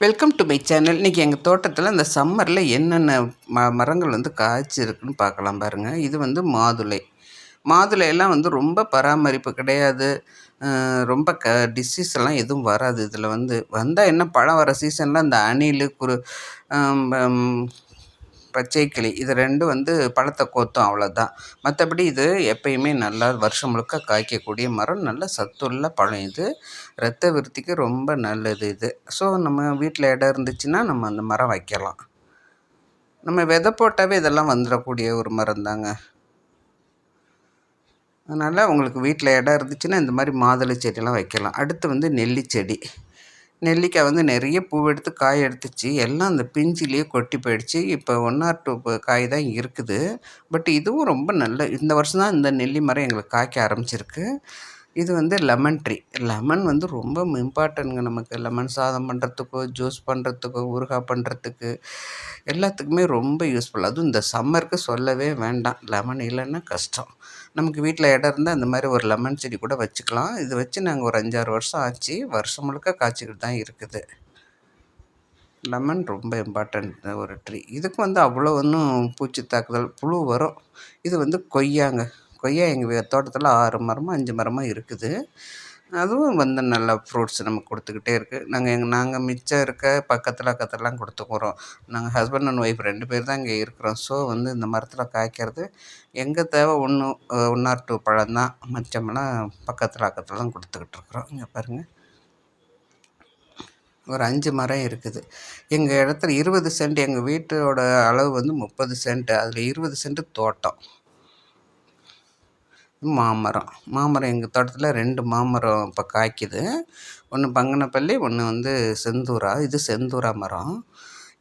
Welcome to my channel. இன்றைக்கி எங்கள் தோட்டத்தில் இந்த சம்மரில் என்னென்ன மரங்கள் வந்து காய்ச்சிருக்குன்னு பார்க்கலாம் பாருங்கள். இது வந்து மாதுளை. மாதுளையெல்லாம் வந்து ரொம்ப பராமரிப்பு கிடையாது. ரொம்ப டிசீஸ் எல்லாம் எதுவும் வராது. இதில் வந்தால் என்ன, பழம் வர சீசனில் அந்த அணில் பச்சை கிளி இது ரெண்டும் பழத்தை கோத்தும், அவ்வளோதான். மற்றபடி இது எப்பயுமே நல்லா வருஷம் முழுக்க காய்க்கக்கூடிய மரம். நல்ல சத்துள்ள பழம் இது. இரத்த விருத்திக்கு ரொம்ப நல்லது இது. ஸோ நம்ம வீட்டில் இடம் இருந்துச்சுன்னா நம்ம அந்த மரம் வைக்கலாம். நம்ம விதை போட்டாவே இதெல்லாம் வந்துடக்கூடிய ஒரு மரம் தாங்க. அதனால் உங்களுக்கு வீட்டில் இடம் இருந்துச்சுன்னா இந்த மாதிரி மாதுளை செடியெல்லாம் வைக்கலாம். அடுத்து நெல்லி செடி. நெல்லிக்காய் நிறைய பூவெடுத்து காய் எடுத்துச்சு. எல்லாம் அந்த பிஞ்சிலேயே கொட்டி போயிடுச்சு. இப்போ 1 ஆர் 2 காய் தான் இருக்குது. பட் இதுவும் ரொம்ப நல்ல, இந்த வருஷம் தான் இந்த நெல்லி மரம் எங்களுக்கு காய்க்க ஆரம்பிச்சிருக்கு. இது லெமன் ட்ரீ. லெமன் ரொம்ப இம்பார்ட்டன்ட்ங்க நமக்கு. லெமன் சாதம் பண்ணுறதுக்கோ, ஜூஸ் பண்ணுறதுக்கோ, ஊறுகாய் பண்ணுறதுக்கு எல்லாத்துக்குமே ரொம்ப யூஸ்ஃபுல். அதுவும் இந்த சம்மருக்கு சொல்லவே வேண்டாம். லெமன் இல்லைன்னா கஷ்டம். நமக்கு வீட்டில் இடம் இருந்தால் அந்த மாதிரி ஒரு லெமன் செடி கூட வச்சுக்கலாம். இது வச்சு நாங்கள் ஒரு 5-6 வருஷம் ஆச்சு. வருஷம் முழுக்க காய்ச்சிக்கிட்டு தான் இருக்குது. லெமன் ரொம்ப இம்பார்ட்டண்ட் ஒரு ட்ரீ. இதுக்கு அவ்வளோ ஒன்றும் பூச்சி தாக்குதல், புழு வரும். இது கொய்யாங்க. கொய்யா எங்கள் தோட்டத்தில் 6 மரமோ 5 மரமோ இருக்குது. அதுவும் நல்ல ஃப்ரூட்ஸ் நமக்கு கொடுத்துக்கிட்டே இருக்குது. நாங்கள் மிச்சம் இருக்க பக்கத்துலலாம் கொடுத்துக்குறோம். நாங்கள் ஹஸ்பண்ட் அண்ட் ஒய்ஃப் 2 பேர் தான் இங்கே இருக்கிறோம். ஸோ இந்த மரத்தில் காய்க்கிறது எங்கள் தேவை 1 ஆர் 2 பழம் தான். மிச்சமெல்லாம் பக்கத்தில் தான் கொடுத்துக்கிட்டு இருக்கிறோம். இங்கே பாருங்கள், ஒரு 5 மரம் இருக்குது. எங்கள் இடத்துல 20 சென்ட். எங்கள் வீட்டோட அளவு 30 சென்ட். அதில் 20 சென்ட் தோட்டம். மாமரம் எங்கள் தோட்டத்தில் 2 மாமரம் இப்போ காய்க்குது. ஒன்று பங்கனப்பள்ளி, ஒன்று செந்தூரா. இது செந்தூரா மரம்.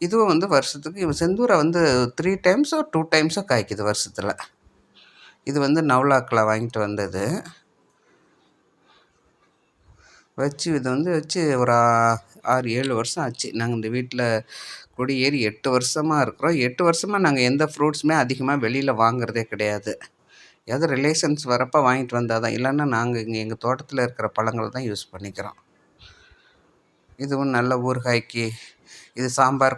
இதுவும் வருஷத்துக்கு செந்தூரா 3 டைம்ஸோ 2 டைம்ஸோ காய்க்குது வருஷத்தில். இது நவலாக்கில் வாங்கிட்டு வந்தது. வச்சு இது வச்சு ஒரு 6-7 வருஷம் ஆச்சு. நாங்கள் இந்த வீட்டில் குடியேறி 8 வருஷமாக இருக்கிறோம். 8 வருஷமாக நாங்கள் எந்த ஃப்ரூட்ஸுமே அதிகமாக வெளியில் வாங்குறதே கிடையாது. ஏதாவது ரிலேஷன்ஸ் வரப்போ வாங்கிட்டு வந்தால் தான். இல்லைன்னா நாங்கள் இங்கே எங்கள் தோட்டத்தில் இருக்கிற பழங்களை தான் யூஸ் பண்ணிக்கிறோம். இதுவும் நல்ல ஊறுகாய்க்கு, இது சாம்பார்